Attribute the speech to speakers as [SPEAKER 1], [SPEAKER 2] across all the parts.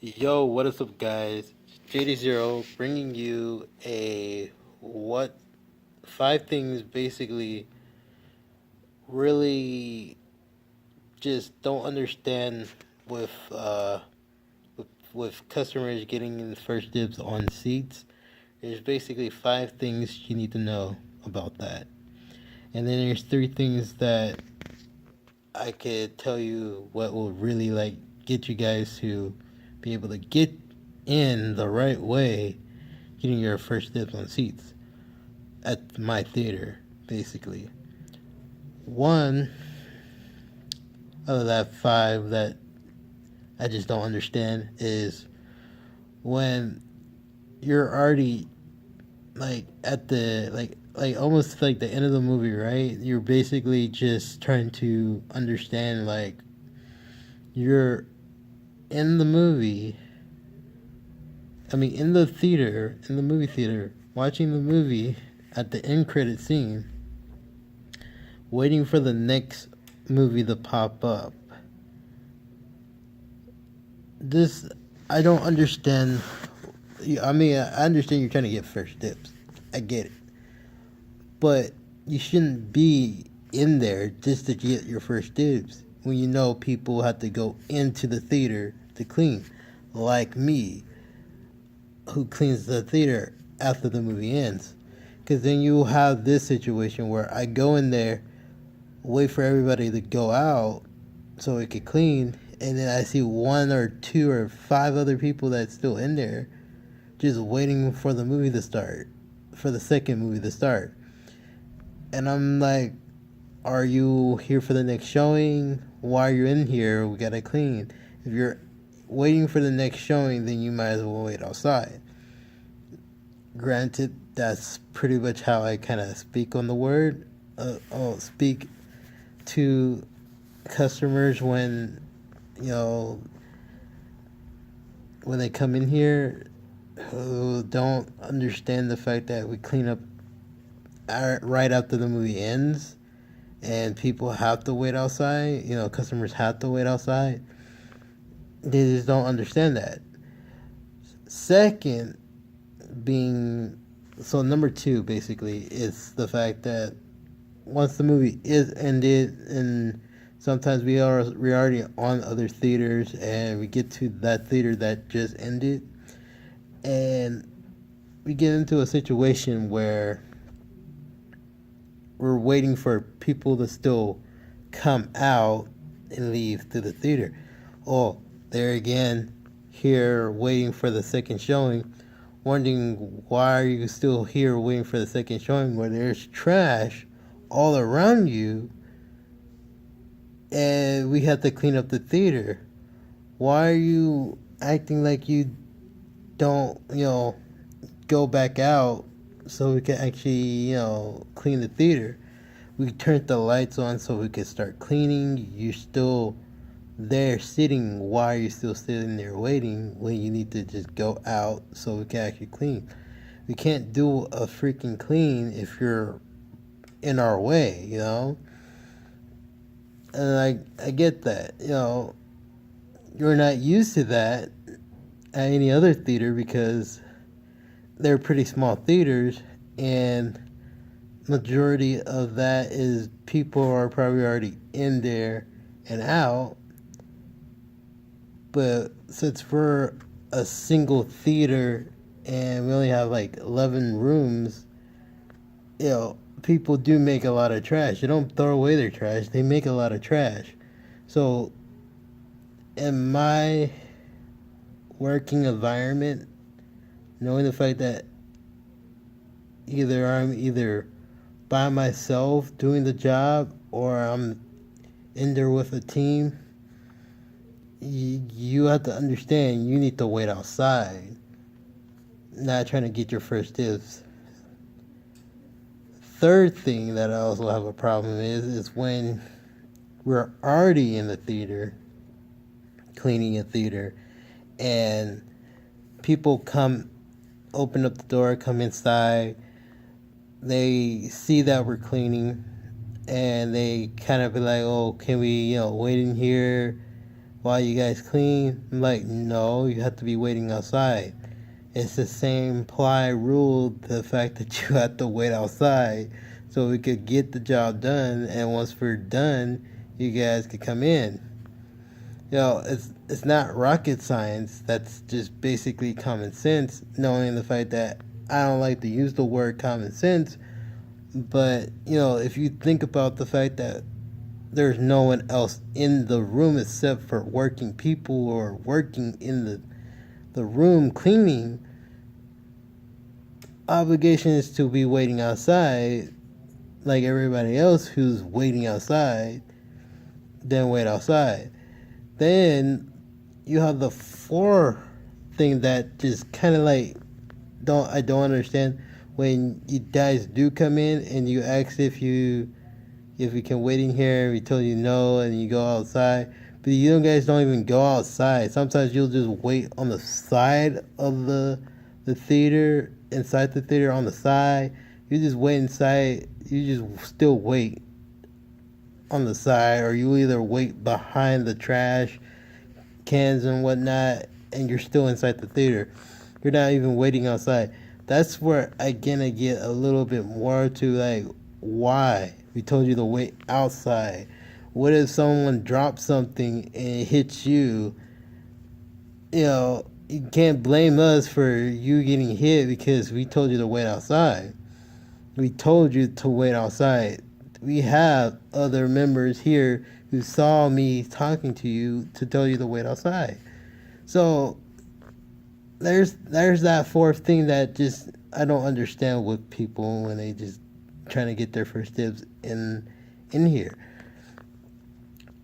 [SPEAKER 1] Yo, what is up, guys? JD0 bringing you a what five things basically really just don't understand with with customers getting in first dibs on seats. There's basically five things you need to know about that, and then there's three things that I could tell you what will really get you guys to be able to get in the right way, getting your first dibs on seats at my theater, basically. One out of that five that I just don't understand is when you're already at the almost like the end of the movie, right? You're basically just trying to understand you're in the movie. I mean, in the theater, in the movie theater, watching the movie at the end credit scene, waiting for the next movie to pop up. This, I don't understand. I mean, I understand you're trying to get first dibs. I get it. But you shouldn't be in there just to get your first dibs when you know people have to go into the theater to clean. Like me, who cleans the theater after the movie ends. Because then you'll have this situation where I go in there, wait for everybody to go out so it could clean, and then I see one or two or five other people that's still in there just waiting for the movie to start, for the second movie to start. And I'm like, are you here for the next showing? Why are you in here? We gotta clean. If you're waiting for the next showing, then you might as well wait outside. Granted, that's pretty much how I kind of speak on the word. I'll speak to customers when, you know, when they come in here who don't understand the fact that we clean up right after the movie ends and people have to wait outside, customers have to wait outside. They just don't understand that. Second, number two basically is the fact that once the movie is ended, and sometimes we're already on other theaters and we get to that theater that just ended, and we get into a situation where we're waiting for people to still come out and leave to the theater. Oh, there again, here waiting for the second showing, wondering why are you still here waiting for the second showing where there's trash all around you and we have to clean up the theater. Why are you acting like you don't, go back out so we can actually, clean the theater? We turned the lights on so we could start cleaning. You're still there sitting. Why are you still sitting there waiting when you need to just go out so we can actually clean? We can't do a freaking clean if you're in our way, And I get that, you're not used to that at any other theater because they're pretty small theaters, and majority of that is people are probably already in there and out. But since we're a single theater and we only have 11 rooms, people do make a lot of trash. They don't throw away their trash, they make a lot of trash. So in my working environment, knowing the fact that I'm by myself doing the job or I'm in there with a team, you have to understand you need to wait outside, not trying to get your first dibs. Third thing that I also have a problem is when we're already in the theater, cleaning a theater, and people come, open up the door, come inside, they see that we're cleaning, and they kind of be like, oh, can we, wait in here while you guys clean. I'm like, no, you have to be waiting outside. It's the same ply rule, the fact that you have to wait outside so we could get the job done, and once we're done, you guys could come in. It's not rocket science. That's just basically common sense, knowing the fact that I don't like to use the word common sense, but if you think about the fact that there's no one else in the room except for working people or working in the room cleaning, obligation is to be waiting outside like everybody else who's waiting outside, then wait outside. Then you have the fourth thing that just kind of like I don't understand. When you guys do come in and you ask if we can wait in here, we tell you no, and you go outside. But you guys don't even go outside. Sometimes you'll just wait on the side of the theater, inside the theater on the side. You just wait inside. You just still wait on the side, or you either wait behind the trash cans and whatnot, and you're still inside the theater. You're not even waiting outside. That's where I gonna get a little bit more to like why we told you to wait outside. What if someone drops something and it hits you? You can't blame us for you getting hit because we told you to wait outside. We told you to wait outside. We have other members here who saw me talking to you to tell you to wait outside. So there's that fourth thing that just I don't understand with people when they just trying to get their first dibs in here.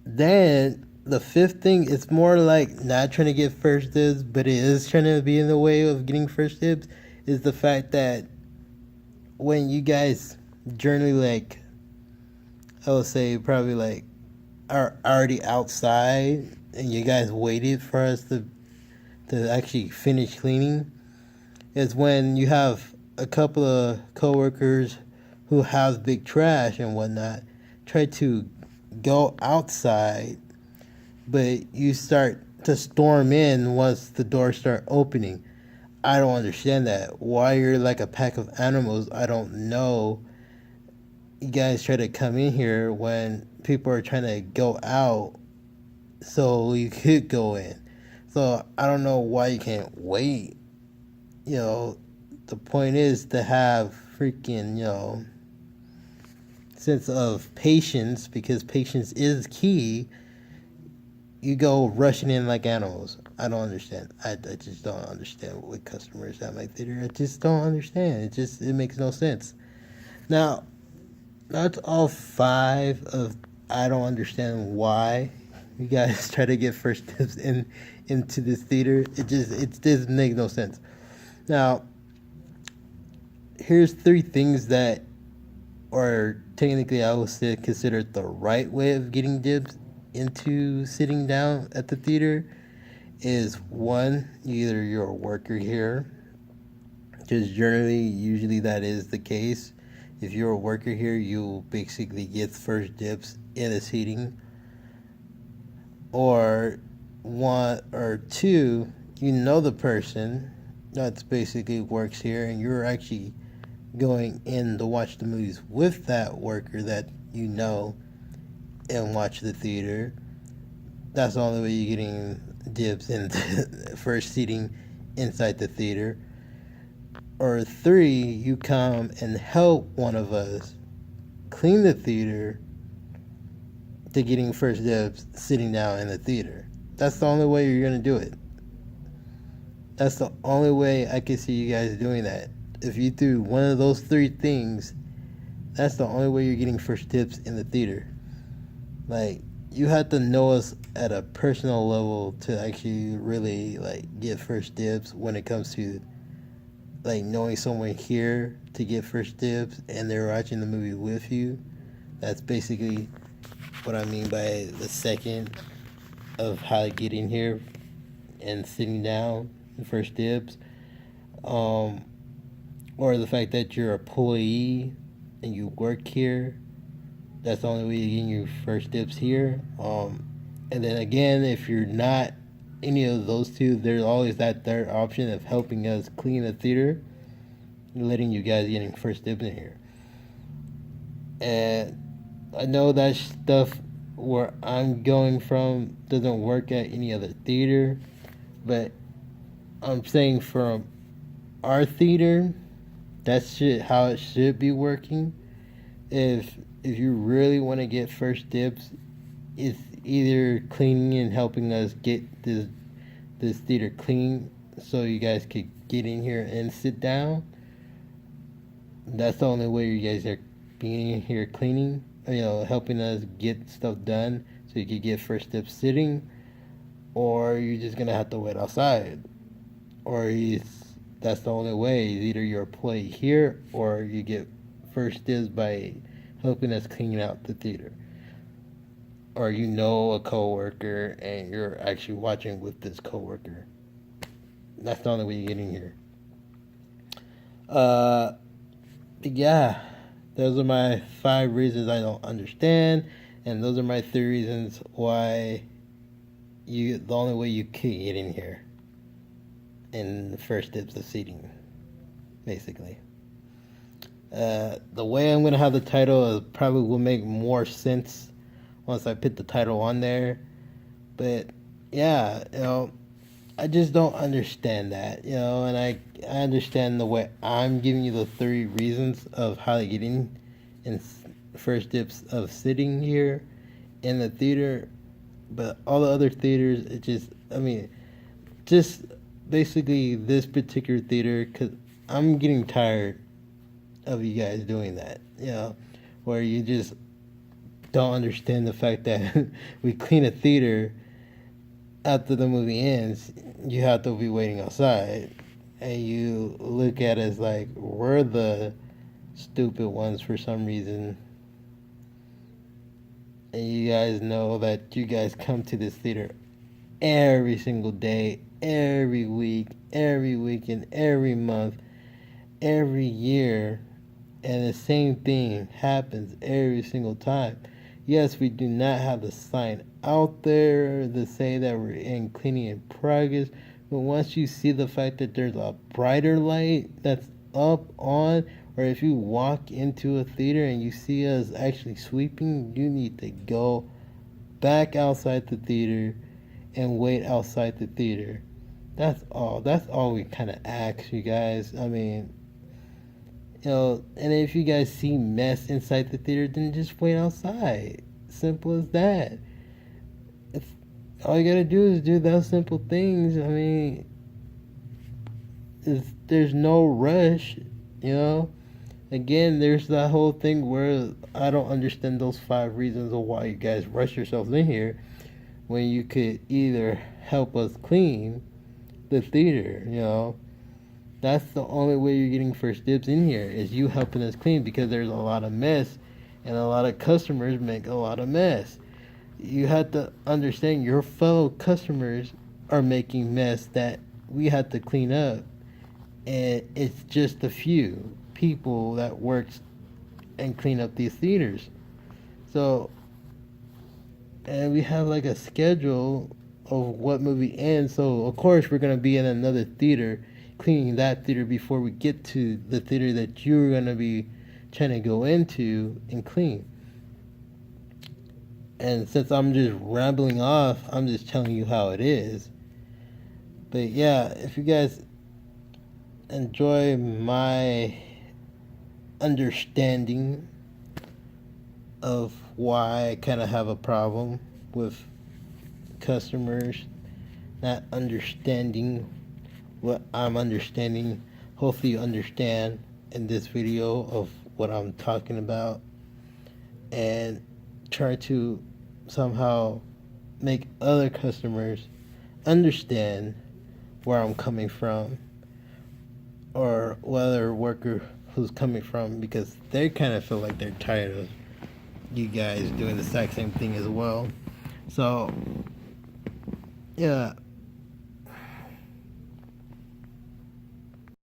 [SPEAKER 1] Then the fifth thing, it's more like not trying to get first dibs, but it is trying to be in the way of getting first dibs, is the fact that when you guys generally, like, I would say probably like are already outside and you guys waited for us to actually finish cleaning, is when you have a couple of coworkers who have big trash and whatnot try to go outside, but you start to storm in once the doors start opening. I don't understand that. Why you're like a pack of animals, I don't know. You guys try to come in here when people are trying to go out so you could go in. So I don't know why you can't wait. The point is to have freaking, sense of patience, because patience is key. You go rushing in like animals. I don't understand. I just don't understand with customers at my theater. I just don't understand. It makes no sense. Now, that's all 5 of I don't understand why you guys try to get first dibs into this theater. It doesn't make no sense. Now, here's 3 things that are technically I would say considered the right way of getting dibs into sitting down at the theater. Is 1, either you're a worker here, because usually that is the case. If you're a worker here, you'll basically get first dibs in a seating. Or 1 or 2, the person that's basically works here, and you're actually going in to watch the movies with that worker that and watch the theater. That's the only way you're getting dibs into first seating inside the theater. Or 3, you come and help one of us clean the theater to getting first dibs sitting down in the theater. That's the only way you're going to do it. That's the only way I can see you guys doing that. If you do one of those 3 things, that's the only way you're getting first dibs in the theater. Like, you have to know us at a personal level to actually really get first dibs when it comes to knowing someone here to get first dibs and they're watching the movie with you. That's basically what I mean by the second of how to get in here and sitting down, first dibs. Or the fact that you're an employee and you work here. That's the only way you're getting your first dibs here. And then again, if you're not any of those two, there's always that third option of helping us clean the theater, letting you guys getting first dibs in here. And I know that stuff where I'm going from doesn't work at any other theater, but I'm saying from our theater, that's how it should be working. If you really want to get first dibs, it's either cleaning and helping us get this theater clean so you guys could get in here and sit down. That's the only way you guys are being in here cleaning, helping us get stuff done so you could get first dibs sitting, or you're just gonna have to wait outside, or that's the only way. It's either your employee here or you get first dibs by helping us clean out the theater, or a coworker and you're actually watching with this coworker. That's the only way you get in here. Yeah, those are my 5 reasons I don't understand, and those are my 3 reasons why the only way you could get in here in the first dibs of seating, basically. The way I'm gonna have the title probably will make more sense once I put the title on there, but yeah, I just don't understand that, and I understand the way I'm giving you the 3 reasons of how to get in first dibs of sitting here in the theater, but all the other theaters, just basically this particular theater, because I'm getting tired of you guys doing that, where you just don't understand the fact that we clean a theater after the movie ends. You have to be waiting outside, and you look at us like we're the stupid ones for some reason. And you guys know that you guys come to this theater every single day, every week, every weekend, every month, every year, and the same thing happens every single time. Yes, we do not have the sign out there to say that we're in cleaning in progress, but once you see the fact that there's a brighter light that's up on, or if you walk into a theater and you see us actually sweeping, you need to go back outside the theater and wait outside the theater. That's all we kind of ask you guys. And if you guys see mess inside the theater, then just wait outside. Simple as that. All you gotta do is do those simple things. There's no rush, Again, there's that whole thing where I don't understand those 5 reasons of why you guys rush yourselves in here when you could either help us clean the theater, That's the only way you're getting first dibs in here, is you helping us clean, because there's a lot of mess and a lot of customers make a lot of mess. You have to understand your fellow customers are making mess that we have to clean up, and it's just a few people that works and clean up these theaters. So, and we have like a schedule of what movie ends, so of course we're gonna be in another theater cleaning that theater before we get to the theater that you're gonna be trying to go into and clean. And since I'm just rambling off, I'm just telling you how it is. But yeah, if you guys enjoy my understanding of why I kind of have a problem with customers not understanding what I'm understanding, hopefully you understand in this video of what I'm talking about, and try to somehow make other customers understand where I'm coming from, or whether worker who's coming from, because they kind of feel like they're tired of you guys doing the exact same thing as well. So yeah,